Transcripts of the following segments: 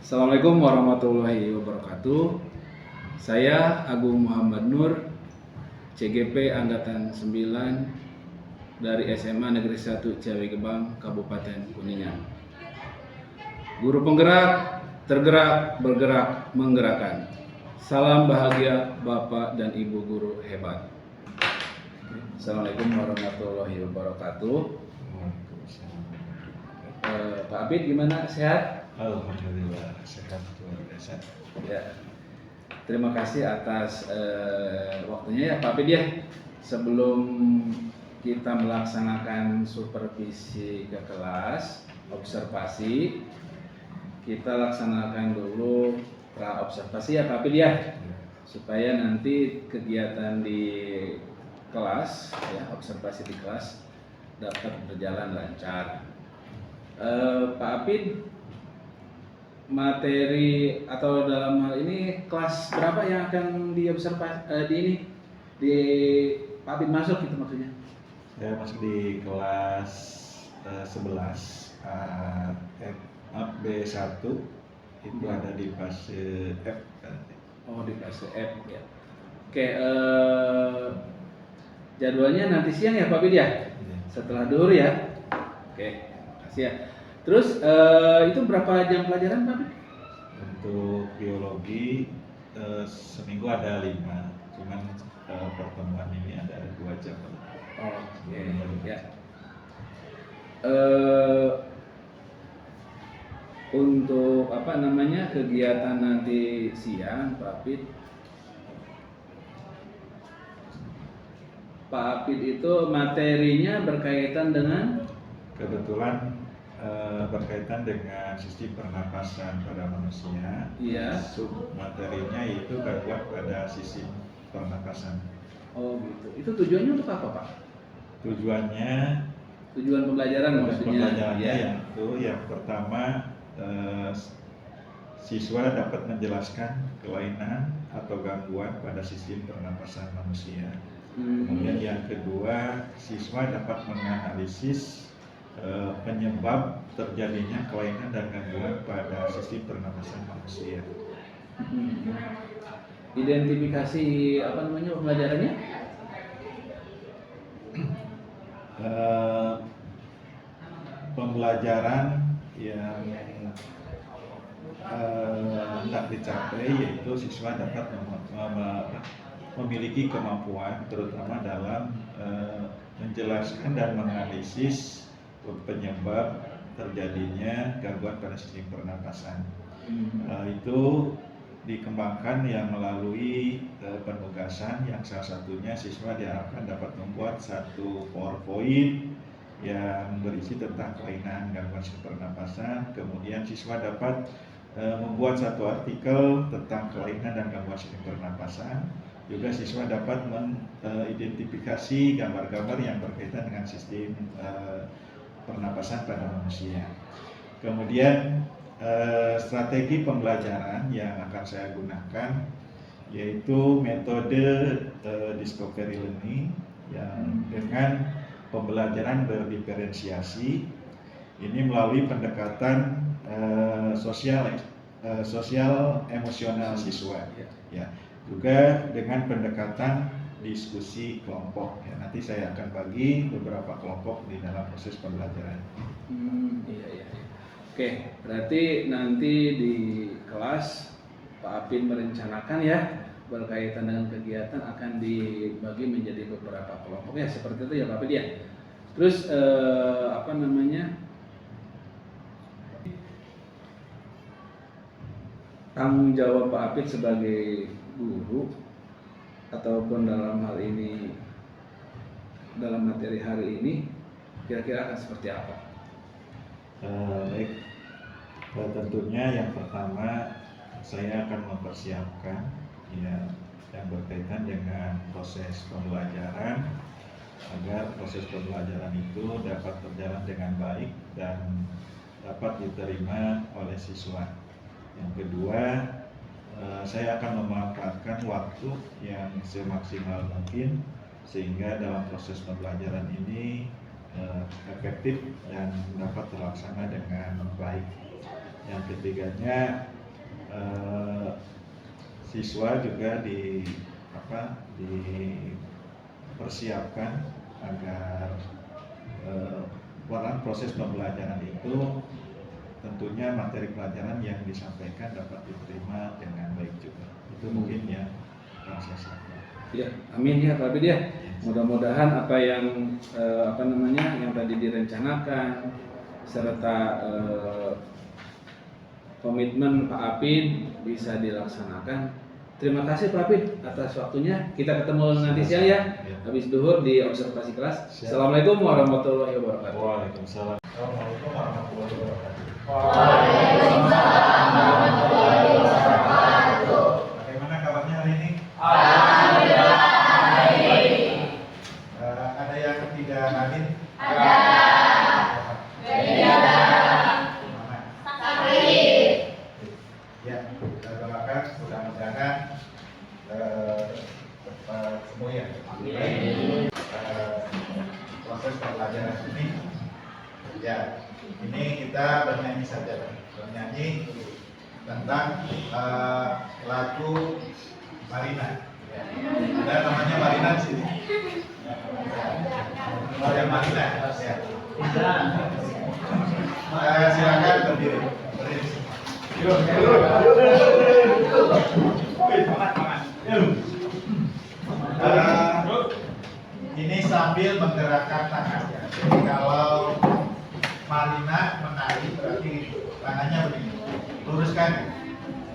Assalamualaikum warahmatullahi wabarakatuh. Saya Agung Muhammad Nur, CGP Angkatan 9 dari SMA Negeri 1 Ciawigebang, Kabupaten Kuningan. Guru penggerak, tergerak, bergerak, menggerakkan. Salam bahagia Bapak dan Ibu guru hebat. Assalamualaikum warahmatullahi wabarakatuh. Pak Abid gimana, sehat? Alhamdulillah sehat luar biasa. Ya, terima kasih atas waktunya ya Pak Abid ya. Sebelum kita melaksanakan supervisi ke kelas, observasi, kita laksanakan dulu pra observasi ya Pak Abid ya, supaya nanti kegiatan di kelas ya, observasi di kelas dapat berjalan lancar. Pak Abid, materi atau dalam hal ini kelas berapa yang akan diobservasi di Pak Abid masuk gitu maksudnya? Saya masuk di kelas 11 B1 itu ada di fase F. Oh, di fase F ya. Oke, jadwalnya nanti siang ya Pak Abid ya? Setelah duhur ya. Oke, makasih ya. Terus itu berapa jam pelajaran Pak Abid? Untuk biologi seminggu ada 5, cuman pertemuan ini ada 2 jam. Oh, oke ya. Untuk kegiatan nanti siang Pak Abid itu materinya berkaitan dengan Kebetulan berkaitan dengan sistem pernapasan pada manusia. Iya. Sub materinya itu gangguan pada sistem pernapasan. Oh gitu. Itu tujuannya untuk apa Pak? Tujuan pembelajaran maksudnya? Pembelajarannya Ya. yaitu yang pertama siswa dapat menjelaskan kelainan atau gangguan pada sistem pernapasan manusia. Kemudian yang kedua, siswa dapat menganalisis penyebab terjadinya kelainan dan gangguan pada sistem pernapasan manusia. Identifikasi pembelajarannya? Pembelajaran yang hendak dicapai yaitu siswa dapat memiliki kemampuan terutama dalam menjelaskan dan menganalisis penyebab terjadinya gangguan pada sistem pernapasan. Itu dikembangkan yang melalui penugasan yang salah satunya siswa diharapkan dapat membuat satu PowerPoint yang berisi tentang kelainan gangguan sistem pernapasan. Kemudian siswa dapat membuat satu artikel tentang kelainan dan gangguan sistem pernapasan. Juga siswa dapat mengidentifikasi gambar-gambar yang berkaitan dengan sistem pernapasan pada manusia. Kemudian strategi pembelajaran yang akan saya gunakan yaitu metode discovery learning yang dengan pembelajaran berdiferensiasi. Ini melalui pendekatan sosial emosional siswa ya. Juga dengan pendekatan diskusi kelompok ya. Nanti saya akan bagi beberapa kelompok di dalam proses pembelajaran. Iya. Oke, berarti nanti di kelas Pak Abid merencanakan ya berkaitan dengan kegiatan akan dibagi menjadi beberapa kelompok ya, seperti itu ya Pak Abid ya. Terus tanggung jawab Pak Abid sebagai guru ataupun dalam hal ini dalam materi hari ini kira-kira akan seperti apa? Baik, tentunya yang pertama saya akan mempersiapkan ya yang berkaitan dengan proses pembelajaran agar proses pembelajaran itu dapat berjalan dengan baik dan dapat diterima oleh siswa. Yang kedua, saya akan memanfaatkan waktu yang semaksimal mungkin sehingga dalam proses pembelajaran ini efektif dan dapat terlaksana dengan baik. Yang ketiganya, siswa juga dipersiapkan agar dalam proses pembelajaran itu tentunya materi pelajaran yang disampaikan dapat diterima dengan baik juga. Itu mungkin ya yang saya sampaikan. Ya, amin ya Pak Abid ya. Mudah-mudahan apa yang yang tadi direncanakan serta komitmen Pak Apin bisa dilaksanakan. Terima kasih Pak Apin atas waktunya. Kita ketemu nanti siang ya. Habis duhur di observasi kelas. Assalamualaikum warahmatullahi wabarakatuh. Waalaikumsalam. Assalamualaikum warahmatullahi wabarakatuh. Waalaikumsalam warahmatullahi wabarakatuh. Bagaimana kabarnya hari ini? Alhamdulillah baik. Ada yang tidak hadir? Ada. Mana? Sakit. Ya, kita doakan mudah-mudahan semua ya. Proses pembelajaran ini, ya, ini kita bernyanyi saja, bernyanyi tentang lagu Marina. Ya. Ada namanya Marina di sini. Ada Marina. Ya. Silakan berdiri. Ini sambil menggerakkan tangan. Jadi kalau Marina menari berarti tangannya begini. Luruskan.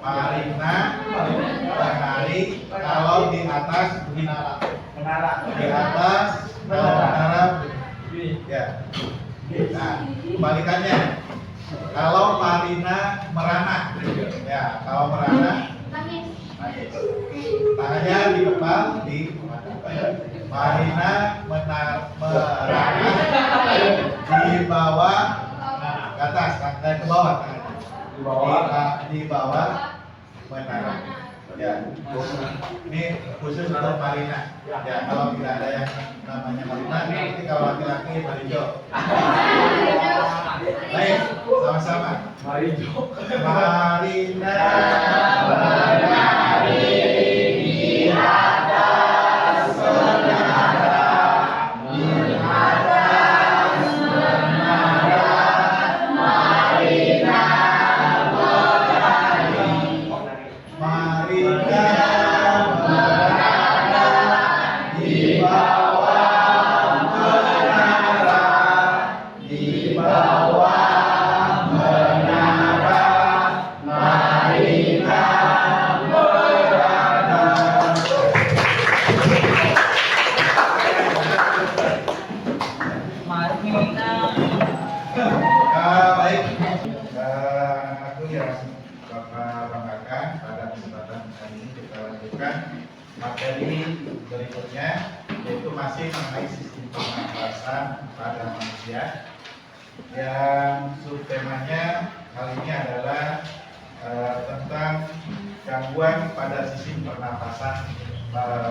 Marina menari kalau di atas menara. Di atas kalau menara begini. Ya. Nah, kebalikannya. Kalau Marina merana, ya, kalau merana, nangis. Tangannya di kepal, di Marina merana, di bawah, ke atas, ke bawah, di bawah menara. Ya, ini khusus untuk Marina. Ya, kalau tidak ada yang namanya Marina, nanti kalau laki-laki Marijo. Baik, sama-sama. Marijo. Marina menari di atas menara, di atas menara, Marina menari. Marina merana di bawah menara, di bawah menara, Marina merana. Baik, aku yang Bapak banggakan pada kesempatan kali ini kita lanjutkan materi berikutnya, yaitu masih mengenai sistem pernapasan pada manusia. Yang subtemanya kali ini adalah tentang gangguan pada sistem pernapasan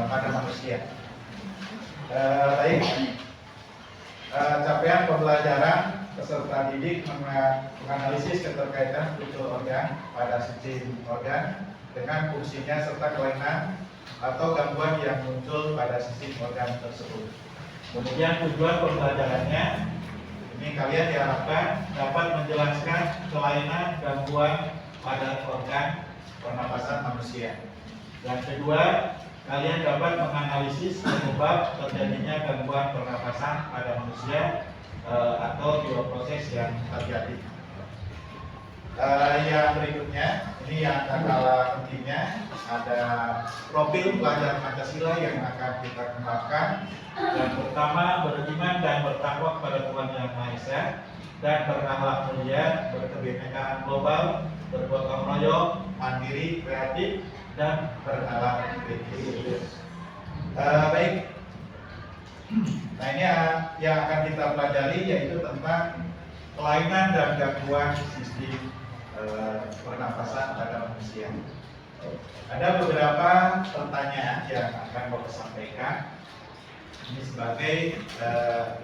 pada manusia. Baik, capaian pembelajaran peserta didik menganalisis keterkaitan struktur organ pada sistem organ dengan fungsinya serta kelainan atau gangguan yang muncul pada sistem organ tersebut. Kemudian tujuan pembelajarannya, ini kalian diharapkan dapat menjelaskan kelainan gangguan pada organ pernapasan manusia. Dan kedua, kalian dapat menganalisis penyebab terjadinya gangguan pernapasan pada manusia atau bioproses yang terjadi. Yang berikutnya, ini yang tak kalah pentingnya, ada profil pelajar Pancasila yang akan kita kembangkan. Yang pertama, beriman dan bertakwa kepada Tuhan Yang Maha Esa dan berakhlak mulia, berkebinekaan global, bergotong royong, mandiri, kreatif, dan berakhlak kritis. Baik. Nah, ini yang akan kita pelajari, yaitu tentang kelainan dan gangguan sistem pernapasan pada manusia. Ada beberapa pertanyaan yang akan Bapak sampaikan. Ini sebagai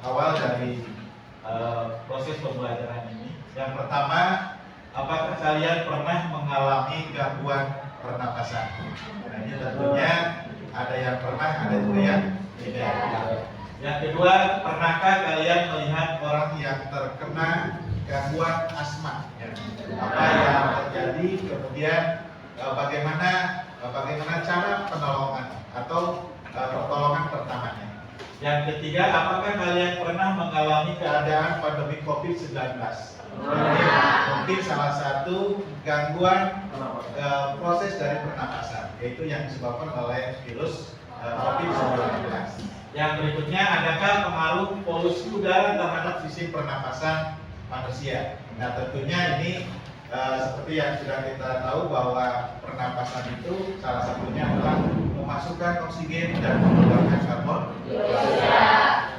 awal dari proses pembelajaran ini. Yang pertama, apakah kalian pernah mengalami gangguan pernapasan. Nah, ini tentunya ada yang pernah, ada juga yang tidak. Yang kedua, pernahkah kalian melihat orang yang terkena gangguan asma? Ya. Apa yang terjadi, kemudian bagaimana cara penolongan atau pertolongan pertamanya. Yang ketiga, apakah kalian pernah mengalami keadaan pandemi COVID-19? Jadi, mungkin salah satu gangguan proses dari pernapasan, yaitu yang disebabkan oleh virus COVID-19. Yang berikutnya, adakah pengaruh polusi udara terhadap sistem pernapasan manusia? Nah, tentunya ini seperti yang sudah kita tahu bahwa pernapasan itu salah satunya adalah memasukkan oksigen dan mengeluarkan karbon dioksida.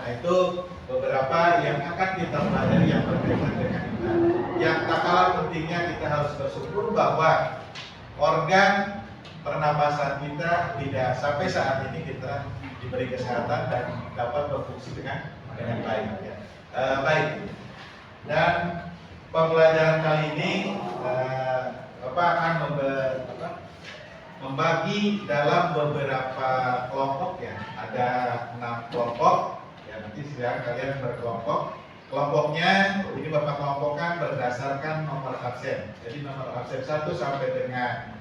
Nah, itu beberapa yang akan kita pelajari yang berkaitan dengan itu. Yang tak kalah pentingnya kita harus bersyukur bahwa organ pernapasan kita tidak sampai saat ini kita diberi kesehatan dan dapat berfungsi dengan baik. Ya. Baik. Dan pembelajaran kali ini Bapak akan membagi dalam beberapa kelompok ya. Ada 6 kelompok. Ya, nanti silakan kalian berkelompok. Kelompoknya ini Bapak kelompokkan berdasarkan nomor absen. Jadi nomor absen 1 sampai dengan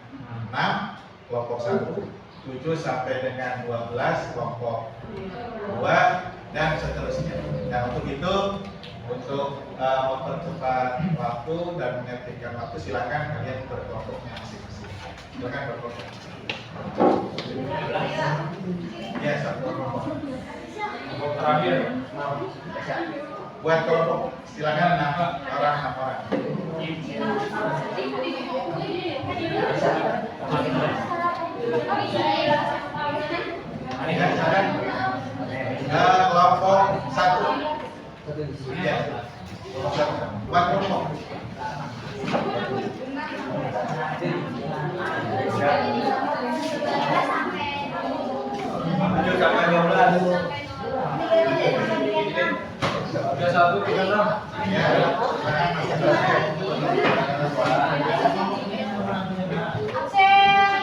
6 kelompok 1, 7 sampai dengan 12 kelompok 2 dan seterusnya. Nah, untuk itu untuk mempercepat waktu dan mengertikan waktu, silakan kalian berkelompoknya masing-masing. Silakan berkelompok. Ya, satu kelompok. Kelompok terakhir. Buat kelompok, silakan 6 orang. Kelompok 1. Iya. Buat kelompok. Tiga satu, 36. Ya. Absen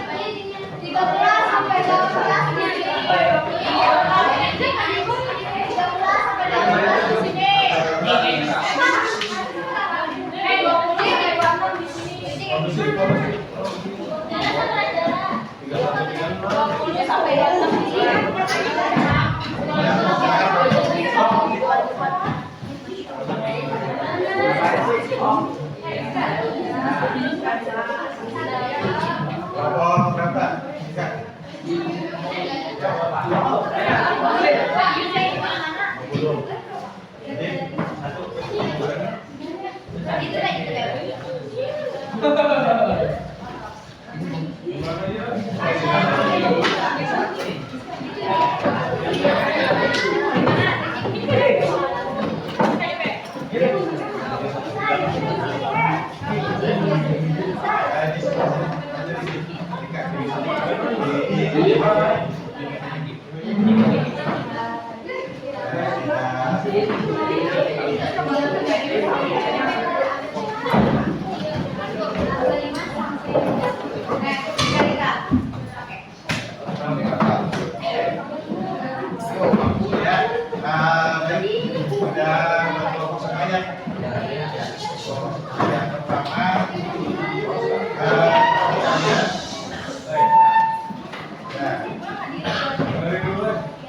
13 sampai 18 di sini. 13 sampai 18 di sini. Kelompok berapa?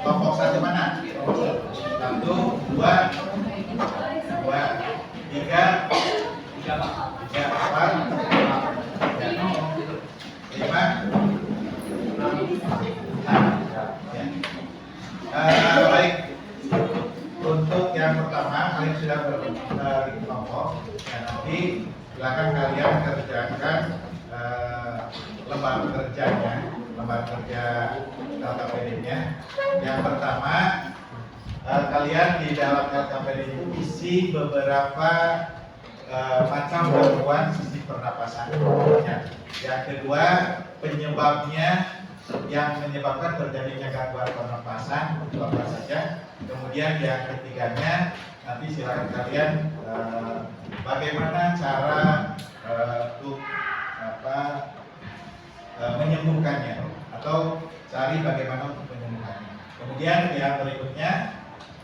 Kelompok 1 mana? 1, 2, 3, 4, 5, 6. Baik. Untuk yang pertama, kalian sudah berkelompok. Ya, nanti silakan kalian kerjakan lembar kerja LKPD-nya. Yang pertama, kalian di dalam LKPD itu isi beberapa macam gangguan sistem pernapasan. Yang kedua, penyebabnya yang menyebabkan terjadinya gangguan pernapasan itu apa saja. Kemudian yang ketiganya, nanti silakan kalian bagaimana cara untuk menyembuhkannya atau cari bagaimana untuk menyembuhkannya. Kemudian yang berikutnya,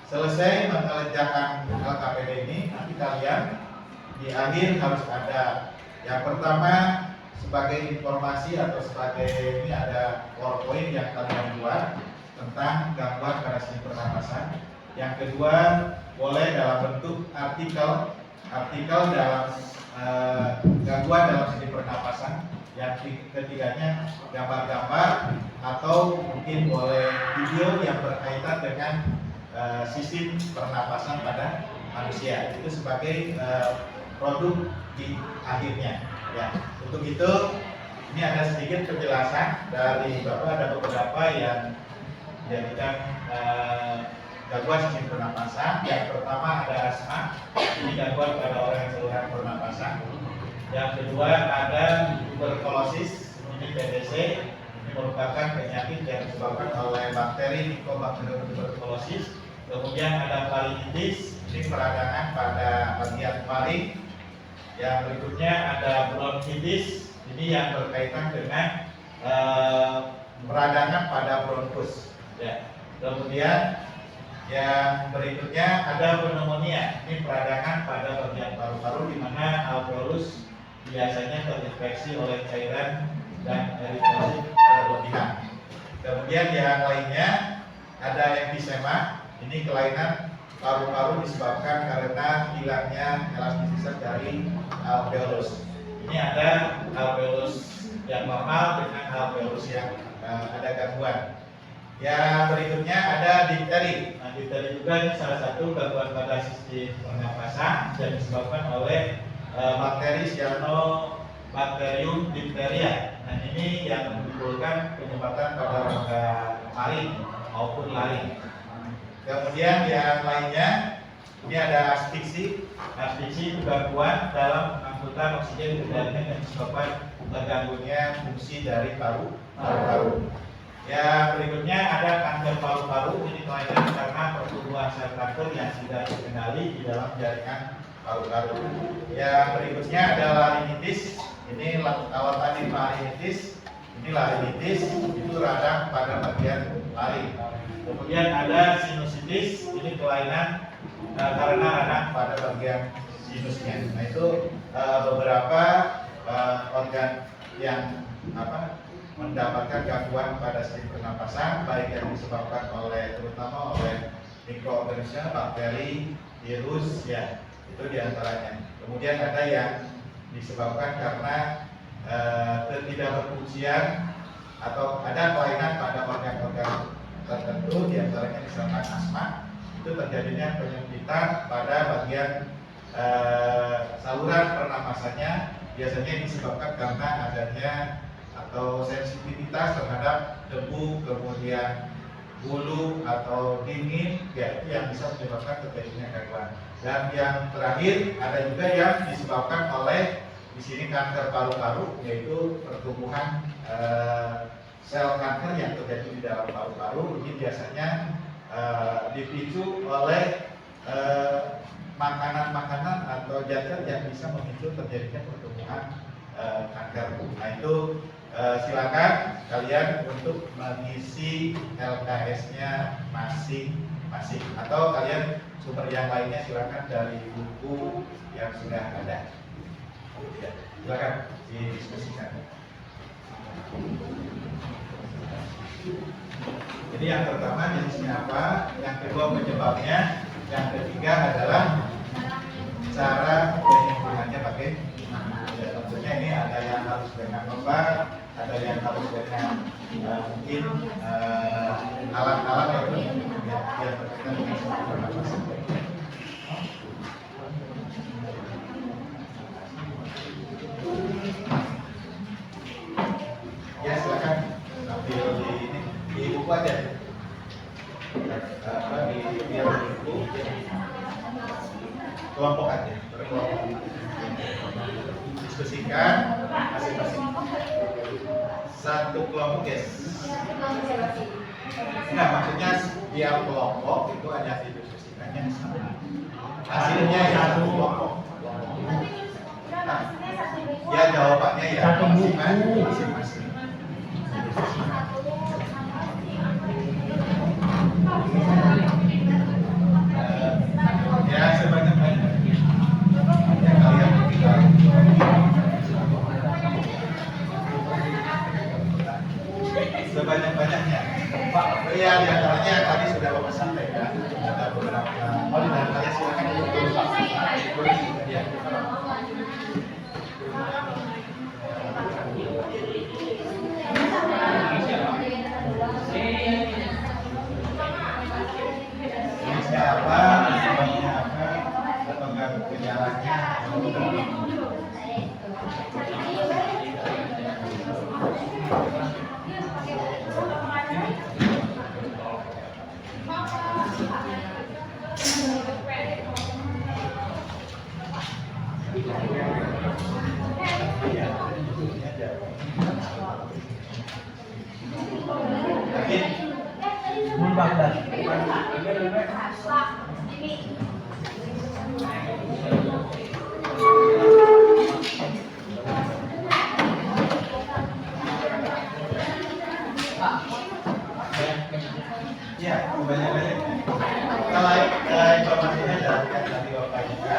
selesai mengerjakan LKPD ini, nanti kalian di akhir harus ada yang pertama sebagai informasi atau sebagai ini ada PowerPoint yang kalian buat tentang gangguan pada sistem pernapasan. Yang kedua boleh dalam bentuk artikel dalam gangguan dalam sistem pernapasan. Yang ketiganya gambar-gambar atau mungkin boleh video yang berkaitan dengan sistem pernapasan pada manusia. Itu sebagai produk di akhirnya. Ya, untuk itu ini ada sedikit penjelasan dari Bapak, ada beberapa yang menjadikan gangguan sistem pernapasan. Yang pertama ada asma, ini gangguan pada orang yang saluran pernapasan. Yang kedua ada tuberkulosis, ini TBC, ini merupakan penyakit yang disebabkan oleh bakteri Mycobacterium tuberculosis. Kemudian ada faringitis, ini peradangan pada bagian faring. Yang berikutnya ada bronkitis, ini yang berkaitan dengan peradangan pada bronkus. Ya. Kemudian yang berikutnya ada pneumonia, ini peradangan pada bagian paru-paru di mana alveolus biasanya terinfeksi oleh cairan dan eritrosit berlebihan. Kemudian yang lainnya ada emfisema, ini kelainan paru-paru disebabkan karena hilangnya elastisitas dari alveolus. Ini ada alveolus yang normal dengan alveolus yang ada gangguan. Yang berikutnya ada difteri. Nah, difteri juga ini salah satu gangguan pada sistem pernapasan yang disebabkan oleh bakteri Cyanobacterium diphtheria. Nah, ini yang menimbulkan penyebatan pada rongga faring maupun laring. Kemudian yang lainnya ini ada asfiksi. Asfiksi itu gangguan dalam pengangkutan oksigen ke dalam yang disebabkan terganggunya fungsi dari paru-paru. Yang berikutnya ada kanker paru-paru. Ini kelainan karena pertumbuhan sel kanker yang tidak terkendali di dalam jaringan paru-paru. Yang berikutnya ada laringitis. Ini kalau tadi faringitis, ini laringitis, itu radang pada bagian laring. Kemudian ada sinusitis, ini kelainan karena radang pada bagian sinusnya. Nah, itu beberapa organ yang mendapatkan gangguan pada sistem pernapasan, baik yang disebabkan terutama oleh mikroorganisme, bakteri, virus, ya itu diantaranya. Kemudian ada yang disebabkan karena ketidakberfungsian atau ada kelainan pada organ-organ tertentu, diantaranya misalkan asma, itu terjadinya penyempitan pada bagian saluran pernapasannya, biasanya disebabkan karena adanya atau sensitivitas terhadap debu, kemudian bulu atau dingin, ya itu yang bisa menyebabkan terjadinya gangguan. Dan yang terakhir ada juga yang disebabkan oleh di sini kanker paru-paru, yaitu pertumbuhan sel kanker yang terjadi di dalam paru-paru. Ini biasanya dipicu oleh makanan-makanan atau zat yang bisa memicu terjadinya pertumbuhan kanker. Nah, itu silakan kalian untuk mengisi LKS-nya masing-masing, atau kalian sumber yang lainnya silakan dari buku yang sudah ada. Ya, silakan didiskusikan. Jadi yang pertama jenisnya apa, yang kedua penyebabnya, yang ketiga adalah cara penyembuhannya bagaimana. Ya, tentunya ini ada yang harus dengan obat, ada yang harus dengan mungkin alat-alat yang berkaitan dengan sistem pernapasan. Ya, silakan ambil di buku aja. Biar buku kelompok aja, berkelompok. Diskusikan masing-masing. Satu kelompok, guys. Nah, maksudnya tiap kelompok itu hanya didiskusikannya sama. Hasilnya ya satu kelompok. Nah, ya jawabannya Satu buku. Masing-masing. Ya sebanyak-banyaknya yang kalian tinggal. Sebanyak-banyaknya. Ya diantaranya tadi sudah Bapak sampaikan ada beberapa. Oh di antaranya silakan dulu Pak. Ya. Siapa, namanya apa, atau enggak gejalanya. Ya, ini aja. Oke. Membakar. Ya, banyak-banyak. Kalau informasinya dari Bapak juga.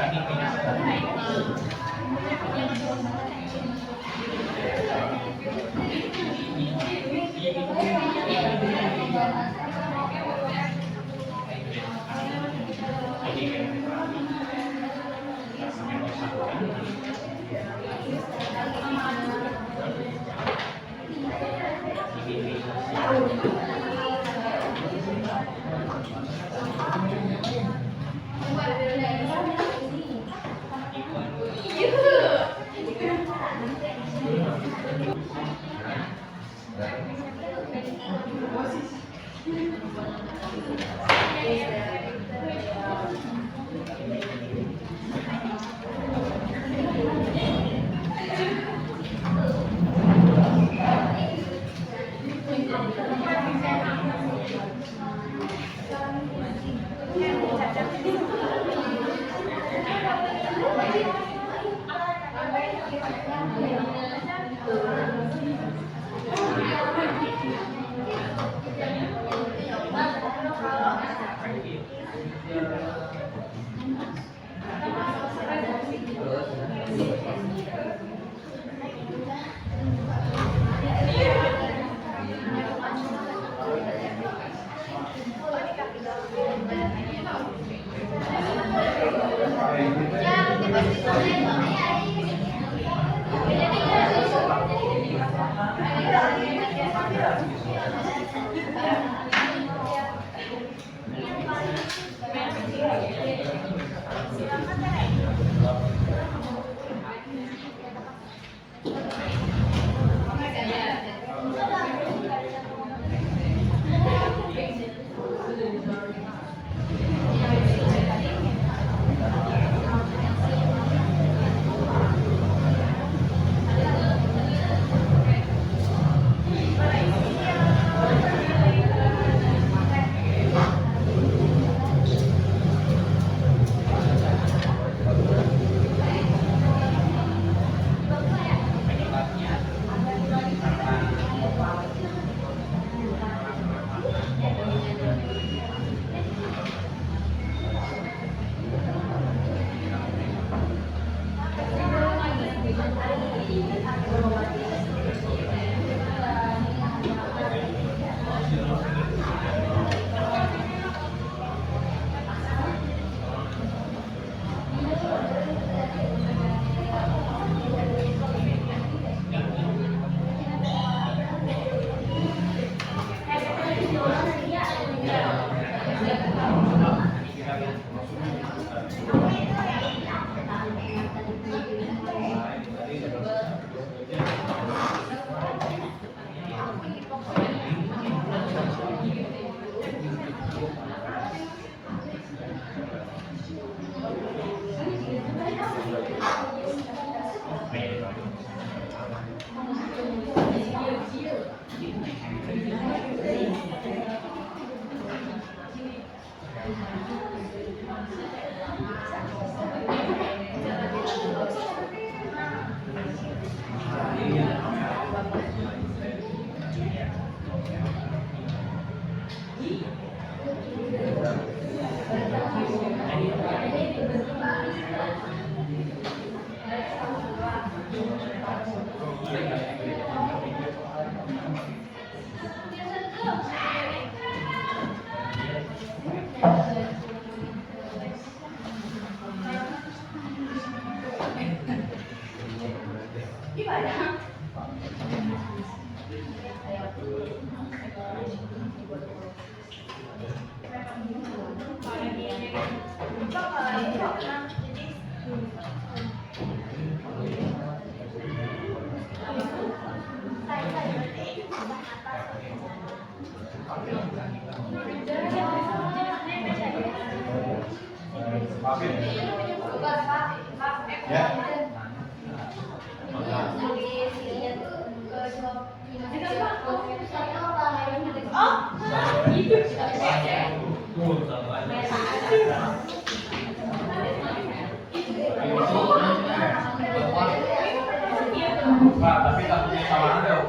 Pak, tapi tak punya samaan deh.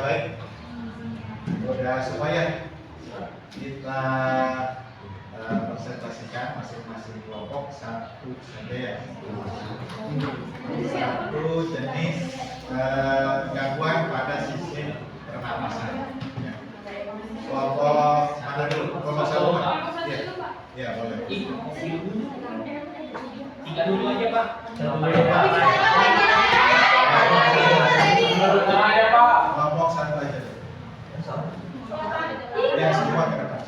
Baik, udah semuanya kita presentasikan masing-masing kelompok satu jenis gangguan pada sistem pernapasan. Ya. Kelompok mana dulu? Kelompok satu. Ya, ya boleh. Tiga dulu aja Pak. Kelompok satu aja. Ya semua ke depan.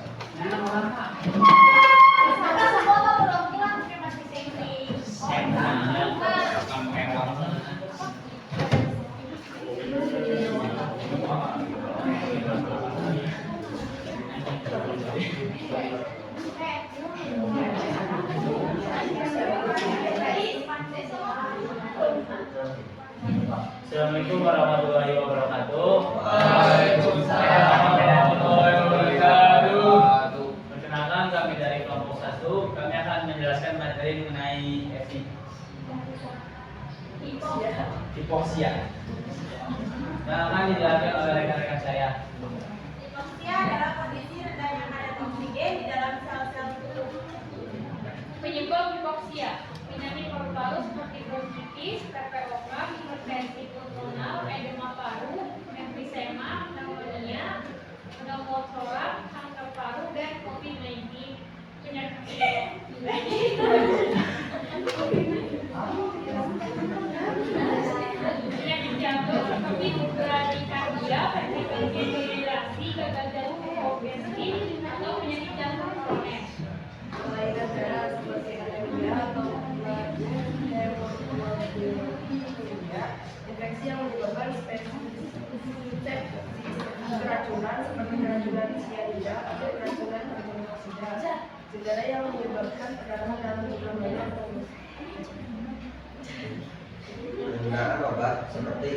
Assalamualaikum warahmatullahi wabarakatuh. Waalaikumsalam warahmatullahi wabarakatuh. Perkenalkan, kami dari kelompok 1. Kami akan menjelaskan materi mengenai hipoksia. Yang akan dijelaskan oleh rekan-rekan saya. Hipoksia adalah kondisi rendahnya kadar oksigen di dalam sel-sel tubuh. Penyebab hipoksia: penyakit paru-paru seperti bronkitis, PPOK, hipertensi pulmonal, edema paru, emfisema, pneumonia, pneumotoraks, kanker paru, dan COVID-19. Penyakit jantung seperti bradikardia, hiperventilasi, gagal jantung, obesitas, atau penyakit jantung koroner. Kelainan darah seperti anemia atau infeksi yang menyebabkan keracunan seperti keracunan sianida atau keracunan monoksida. Gejala yang menyebabkan tekanan dalam jumlah banyak penggunaan obat seperti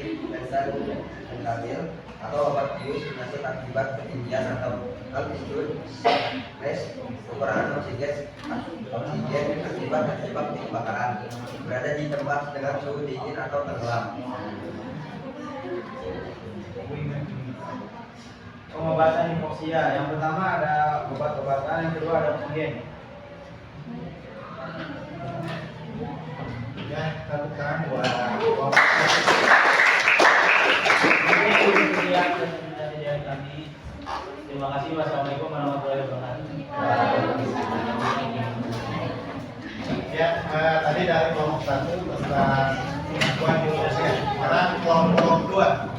fentanyl atau obat bius penyakit akibat ketinggian atau altitude stress, kekurangan oksigen akibat terjebak di kebakaran, berada di tempat dengan suhu dingin atau tenggelam. Pengobatan hipoksia. Yang pertama ada obat-obatan, yang kedua ada oksigen. Ya, tepuk tangan buat kelompok. Kami. Terima kasih. Wassalamualaikum warahmatullahi wabarakatuh. Ya, tadi dari kelompok 1 tentang gangguan hipoksia. Sekarang kelompok 2.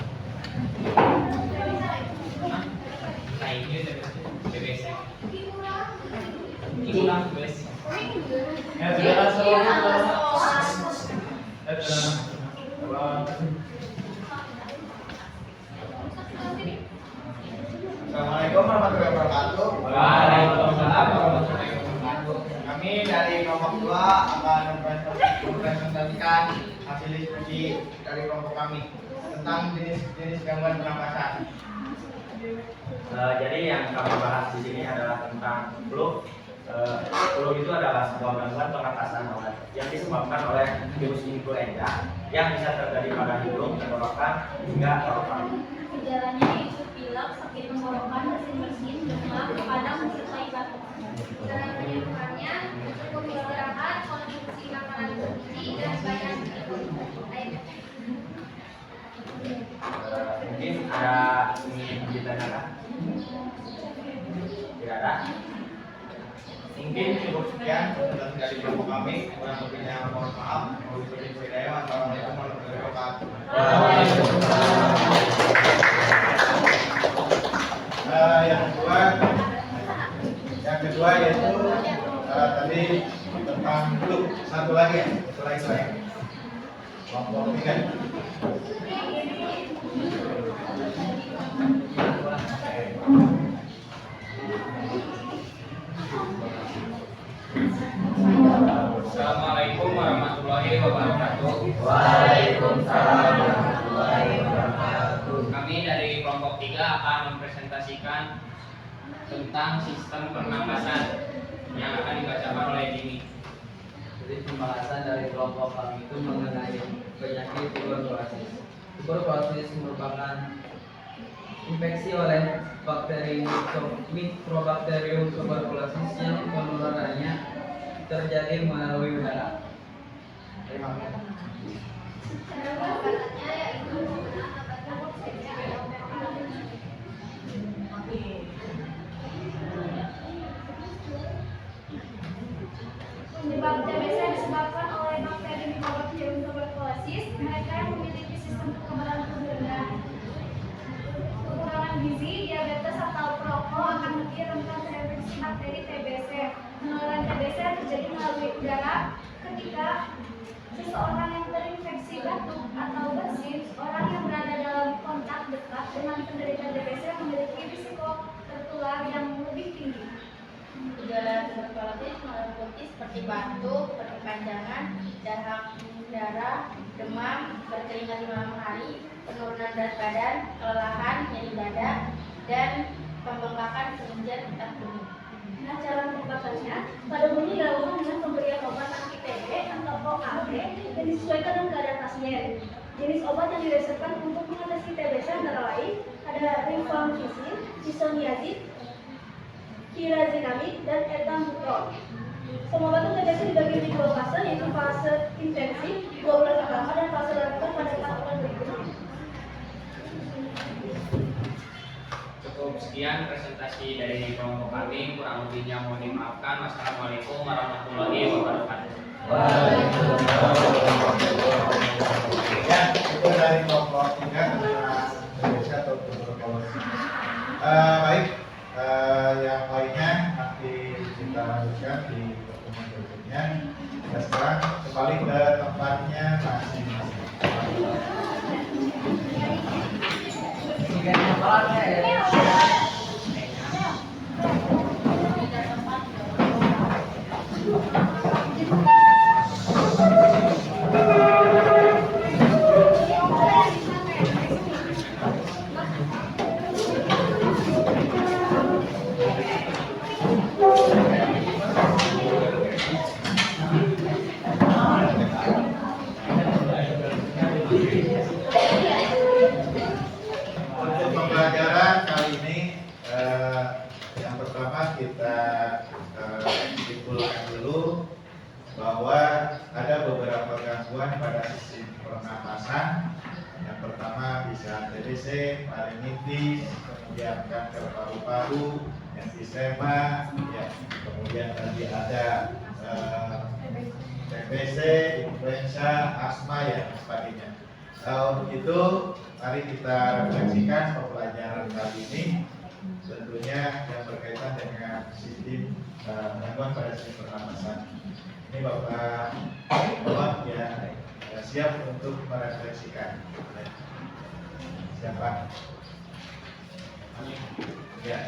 Assalamualaikum warahmatullahi wabarakatuh. Waalaikumsalam warahmatullahi wabarakatuh. Kami dari kelompok 2 akan mempresentasikan hasil diskusi dari kelompok kami tentang jenis-jenis gangguan pernapasan. Jadi yang kami bahas di sini adalah tentang flu. Flu itu adalah sebuah gangguan pernapasan yang disebabkan oleh virus influenza yang bisa terjadi pada hidung, tenggorokan, hingga paru-paru. Gejalanya yaitu pilek, sakit tenggorokan, bersin-bersin, demam, padam, disertai batuk. Cara penyembuhannya cukup istirahat, konsumsi makanan bergizi, dan banyak minum air. Mungkin ada ingin ditanyakan? Tidak ada? Mungkin cukup sekian presentasi dari kelompok kami. Kurang lebihnya mohon maaf. Wabillahi hidayah. Wassalamualaikum warahmatullahi wabarakatuh. Yang kedua yaitu tadi tentang flu. Satu lagi ya, setelah itu ya. Kelompok 3. Assalamualaikum warahmatullahi wabarakatuh. Waalaikumsalam warahmatullahi wabarakatuh. Kami dari kelompok 3 akan mempresentasikan tentang sistem pernapasan yang akan dibacakan oleh Dini. Jadi pembahasan dari kelompok kami itu mengenai penyakit tuberkulosis. Tuberkulosis merupakan infeksi oleh bakteri Mycobacterium tuberculosis yang penularannya terjadi melalui udara. Terima kasih. Penanganannya yaitu menggunakan obat hipoksia atau penyebab TBC disebabkan oleh bakteri Mycobacterium tuberculosis. Mereka yang memiliki sistem kekebalan tubuh rendah. Kekurangan gizi, diabetes atau perokok akan lebih rentan terinfeksi bakteri TBC. Penularan TBC terjadi melalui udara ketika seseorang yang terinfeksi batuk atau bersin, orang yang berada dalam kontak dekat dengan penderita TBC memiliki risiko tertular yang lebih tinggi. Gejala tuberkulosis meliputi seperti batuk, berkepanjangan, dahak darah, demam, berkeringat di malam hari, hari, penurunan berat badan, kelelahan, nyeri dada, dan pembengkakan kelenjar getah bening. Nah, cara mengobatinya, pada umumnya dilakukan dengan pemberian obat anti-TB atau OAT yang disesuaikan dengan keadaan pasien. Jenis obat yang diresepkan untuk mengatasi TBC antara lain ada rifampicin, isoniazid, pyrazinamid, dan ethambutol. Semua obat TBC dibagi menjadi 2 fase, yaitu fase intensif 2 bulan pertama dan fase lanjutan pada 4 bulan berikutnya. Cukup sekian presentasi dari kelompok kami, kurang lebihnya mohon dimaafkan. Wassalamualaikum warahmatullahi wabarakatuh. Ya, itu dari kelompok 3 tentang Indonesia atau tuberkulosis. Baik, yang lainnya nanti kita lanjutkan di pertemuan berikutnya. Kita sekarang kembali ke tempatnya masing-masing. Untuk pembelajaran kali ini, yang pertama kita simpulkan dulu bahwa ada beberapa gangguan pada sistem pernapasan. Yang pertama bisa TBC, laringitis, kemudian kanker paru-paru, emfisema, ya, kemudian tadi ada TBC, influenza, asma, ya, sebagainya. Untuk itu, mari kita refleksikan pembelajaran kali ini, tentunya yang berkaitan dengan sistem gangguan pada sistem pernapasan. Ini Bapak mohon ya siap untuk merefleksikan. Siapa? Ya.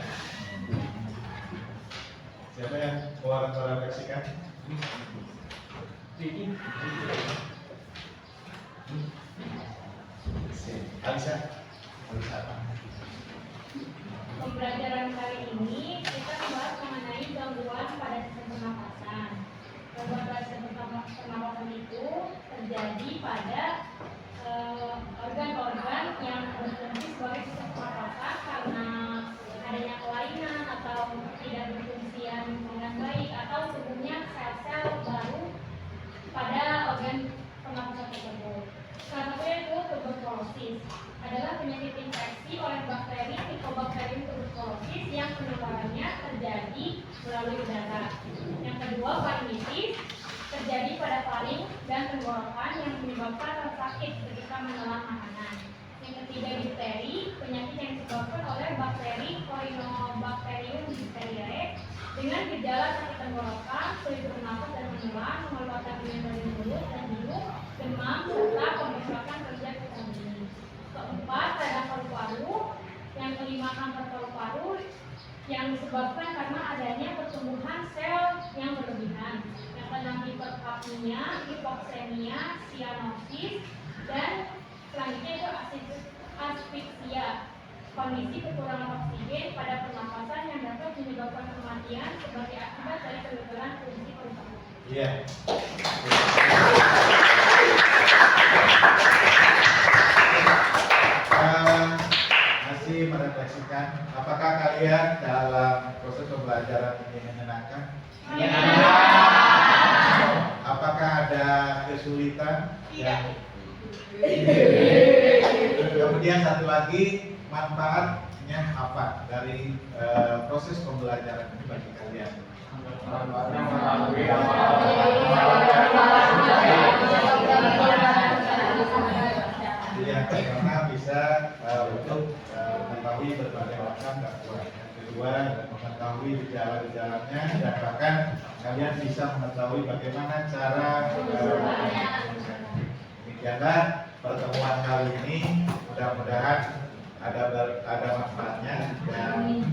Siapa yang mau merefleksikan? Alisa. Alisa apa? Pembelajaran kali ini kita membahas mengenai gangguan pada sistem pernapasan. Gangguan pada sistem pernapasan itu terjadi pada organ-organ yang berfungsi sebagai sistem pernapasan karena adanya kelainan atau tidak berfungsian dengan baik atau sebelumnya sel-sel baru pada organ pernapasan tersebut. Salah satunya itu tuberkulosis adalah penyakit infeksi oleh bakteri Mycobacterium tuberculosis yang penularannya terjadi melalui udara. Yang kedua, faringitis terjadi pada faring dan tenggorokan yang menyebabkan rasa sakit ketika menelan makanan. Yang ketiga, difteri, penyakit yang disebabkan oleh bakteri Corynebacterium diphtheriae dengan gejala sakit tenggorokan, sulit bernafas dan menelan, mengeluarkan minyak dari mulut dan hidung, demam serta pembengkakan kerja getah bening. Keempat, radang paru-paru. Yang kelima, kanker paru-paru yang disebabkan karena adanya pertumbuhan sel yang berlebihan. Yang keenam, hiperkapnia, hipoksemia, cyanosis, dan selanjutnya itu asfiksia, kondisi kekurangan oksigen pada pernapasan yang dapat menyebabkan kematian sebagai akibat dari kegagalan fungsi paru-paru. Iya. Masih merefleksikan, apakah kalian dalam proses pembelajaran ini menyenangkan? Apakah ada kesulitan? Ya. Kemudian satu lagi, manfaatnya apa dari proses pembelajaran ini bagi kalian? Yang pertama bisa untuk mengetahui berbagai macam gangguan. Yang kedua, mengetahui gejala-gejalanya dan bahkan kalian bisa mengetahui bagaimana cara demikianlah pertemuan kali ini. Mudah-mudahan ada manfaatnya dan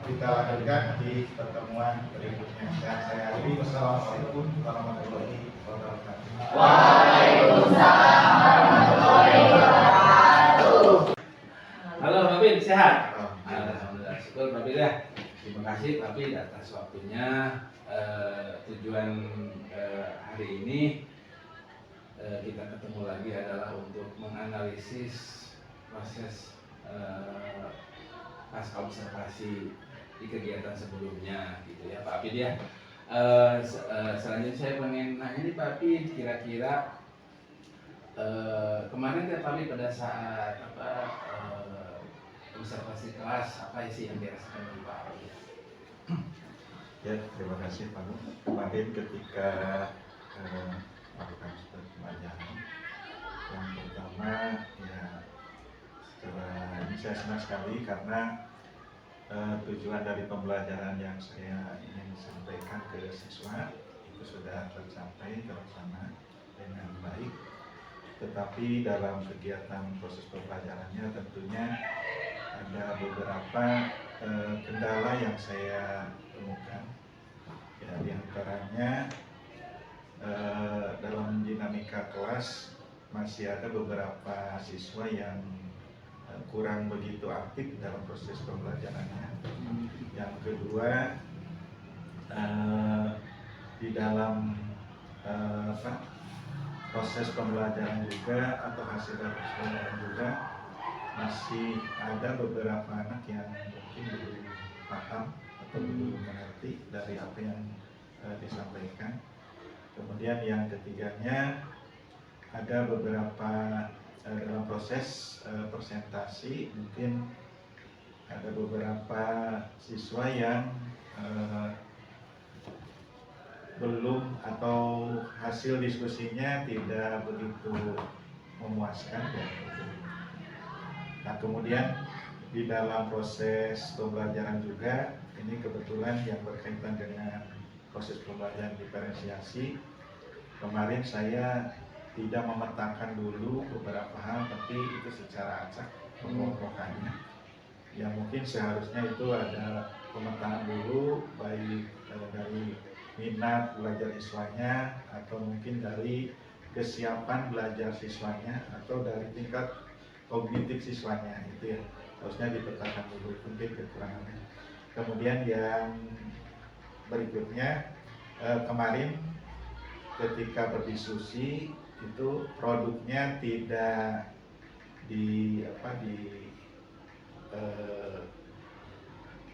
kita lanjutkan di pertemuan berikutnya. Dan saya akhiri, wassalamualaikum warahmatullahi wabarakatuh. Waalaikumsalam warahmatullahi wabarakatuh. sehat. Alhamdulillah, syukur Pak Pid ya. Terima kasih Pak Pid atas waktunya. Tujuan hari ini kita ketemu lagi adalah untuk menganalisis proses pasca observasi di kegiatan sebelumnya, gitu ya Pak Pid ya. Selanjutnya saya pengen nanya nih Pak Pid, kira-kira kemarin Pak Pid pada saat observasi kelas apa sih yang dirasakan oleh Pak Pid? Ya, terima kasih Pak. Kemarin ketika melakukan pembelajaran, yang pertama ya secara ini saya senang sekali karena tujuan dari pembelajaran yang saya ingin sampaikan ke siswa itu sudah tercapai terlaksana dengan baik. Tetapi dalam kegiatan proses pembelajarannya tentunya ada beberapa kendala yang saya temukan. Ya, diantaranya dalam dinamika kelas masih ada beberapa siswa yang kurang begitu aktif dalam proses pembelajarannya. Yang kedua, di dalam proses pembelajaran juga atau hasil dari pembelajaran juga masih ada beberapa anak yang mungkin belum paham atau belum mengerti dari apa yang disampaikan. Kemudian yang ketiganya ada beberapa dalam proses presentasi mungkin ada beberapa siswa yang belum atau hasil diskusinya tidak begitu memuaskan ya. Nah kemudian di dalam proses pembelajaran juga ini kebetulan yang berkaitan dengan proses pembelajaran diferensiasi, kemarin saya tidak memetakan dulu beberapa hal, tapi itu secara acak pokok-pokoknya. Ya mungkin seharusnya itu ada pemetaan dulu, baik dari minat belajar siswanya, atau mungkin dari kesiapan belajar siswanya, atau dari tingkat kognitif siswanya, itu ya harusnya dipetakan dulu, mungkin kekurangannya. Kemudian yang berikutnya, kemarin ketika berdiskusi itu produknya tidak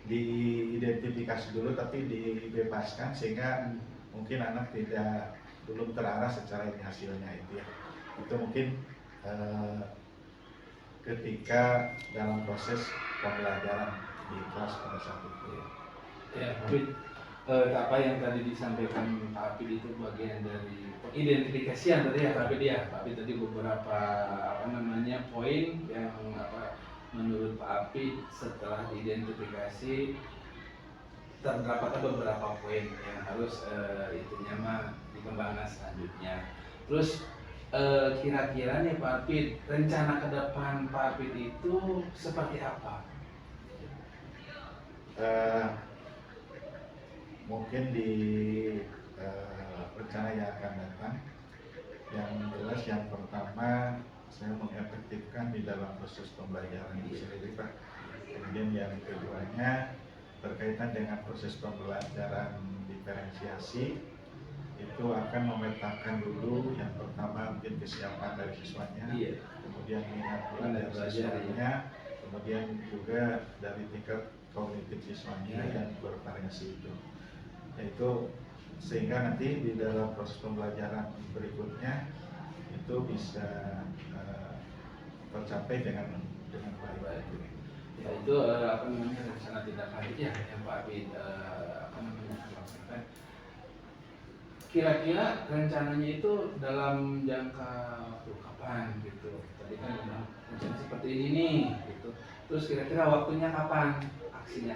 diidentifikasi dulu tapi dibebaskan sehingga mungkin anak belum terarah secara ini hasilnya itu ya. Itu mungkin ketika dalam proses pembelajaran di kelas pada saat itu ya. Ya, Pid, apa yang tadi disampaikan Pak Pid itu bagian dari identifikasian tadi ya Pak Pid ya. Pak Pid tadi beberapa poin yang menurut Pak Pid setelah diidentifikasi terdapat beberapa poin yang harus dikembangkan selanjutnya. Terus kira-kira nih Pak Pid, rencana ke depan Pak Pid itu seperti apa? Mungkin di rencana yang akan datang, yang jelas yang pertama saya mengefektifkan di dalam proses pembelajaran itu sendiri Pak. Kemudian yang keduanya berkaitan dengan proses pembelajaran diferensiasi, itu akan memetakan dulu yang pertama mungkin kesiapan dari siswanya, kemudian minat belajar siswanya, kemudian juga dari tingkat kognitif siswanya yang bervariasi itu. Yaitu sehingga nanti di dalam proses pembelajaran berikutnya itu bisa tercapai dengan baik. Ya itu rencana tindak lanjut ya yang Pak Pid lakukan. Kira-kira rencananya itu dalam jangka waktu kapan gitu? Tadi kan rencana seperti ini nih gitu. Terus kira-kira waktunya kapan aksinya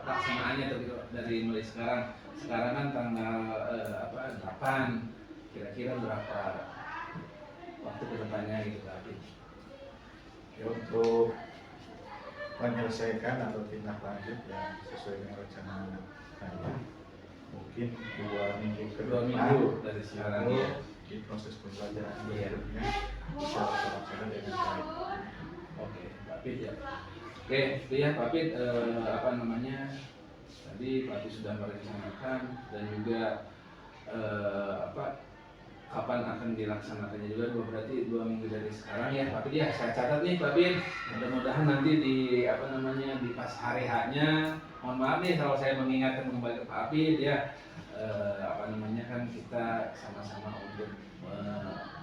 pelaksanaannya dari mulai sekarang? Sekarang kan tanggal 8, kira-kira berapa waktu kedepannya gitu Pak Pid? Ya, untuk menyelesaikan atau tindak lanjut yang sesuai dengan rencana saya, mungkin 2 minggu ke depan dari sekarang ya, ya. di proses pembelajaran berikutnya bisa terlaksana dengan baik. Oke, Pak Pid ya. Oke, itu ya Pak Apit, tadi Pak Apit sudah merencanakan dan juga kapan akan dilaksanakannya juga, berarti 2 minggu dari sekarang ya Pak Apit ya. Saya catat nih Pak Apit, mudah-mudahan nanti di di pas hari H-nya, mohon maaf nih kalau saya mengingatkan kembali ke Pak Apit ya, kan kita sama-sama untuk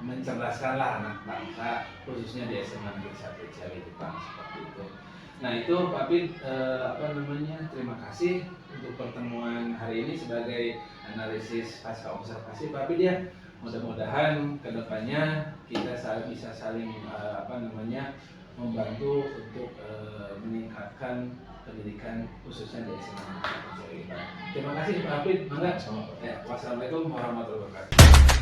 mencerdaskanlah anak bangsa, khususnya di SMA Negeri 1 Ciawi Jepang, seperti itu. Nah itu Pak Apit, terima kasih untuk pertemuan hari ini sebagai analisis pasca observasi Pak Apit ya. Mudah-mudahan kedepannya kita bisa saling membantu untuk meningkatkan pendidikan khususnya di SMA Negeri 1 Ciawi Jepang. Terima kasih Pak Apit. Wassalamualaikum warahmatullahi wabarakatuh.